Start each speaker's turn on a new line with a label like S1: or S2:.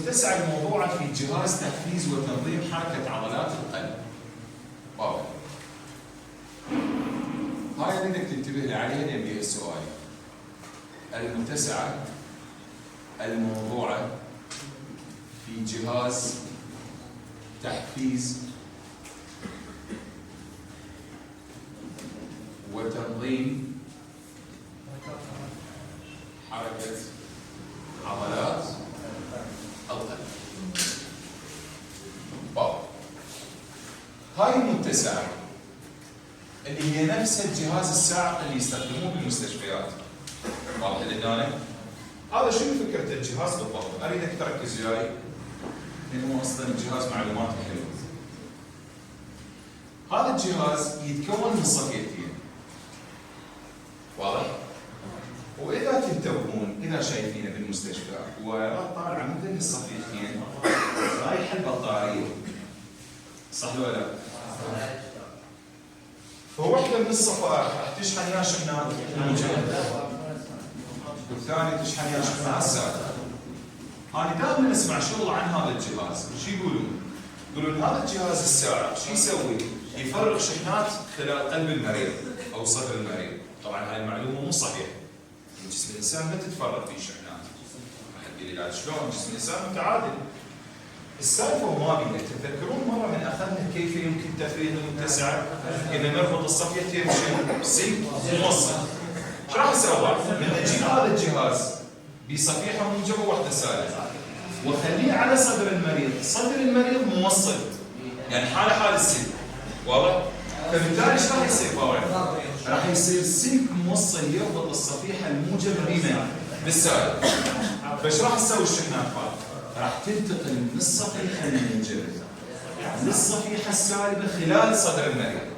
S1: المتسعة الموضوعة في جهاز تحفيز وتنظيم حركة عضلات القلب. واضح. هاي اللي بدك تنتبه لي عليها لان بيها السؤال. المتسعة الموضوعة في جهاز تحفيز وتنظيم حركة عضلات القلب. هاي المتسعة اللي هي نفس الجهاز الساعق اللي يستخدموه بالمستشفيات. واضح لهنا؟ هذا شنو فكرة الجهاز بالضبط؟ اريدك تركز وياي لانه اصلا الجهاز معلوماته حلوه. هذا الجهاز يتكون من صفيتين. واضح؟ واذا تنتبهون اذا شايفينه بالمستشفى وراه طالعه من الصفيتين رايحه البطاريه. صح ولا لا؟ فواحده من الصفائح راح تشحن يا شحنات موجبه والثانيه تشحن يا شحنات سالبه. انا دائما اسمع شغل عن هذا الجهاز، شو يقولون؟ يقولون هذا الجهاز الساعق شو يسوي؟ يفرغ شحنات خلال قلب المريض او صدر المريض. طبعا هاي المعلومه مو صحيحه. جسم الانسان ما تتفرغ فيه شحنات. حد يقول لي شلون؟ جسم الانسان متعادل. السالفه وما بيها، تتذكرون مره من اخذنا كيف يمكن تفريغ المتسعه؟ ان نربط الصفيتين بشنو؟ سلك موصل. ايش راح اسوي؟ من اجيب هذا الجهاز بصفيحه موجبه وواحده سالبه واخليه على صدر المريض، صدر المريض موصل يعني حاله حال السلك. واضح؟ فبالتالي ايش راح يصير فاوعي؟ راح يصير سلك موصل يربط الصفيحه الموجبه بمن؟ بالسالب. فايش راح تسوي الشحنات فاوعي؟ راح تنتقل من الصفيحه الموجبه للصفيحه السالبه خلال صدر المريض.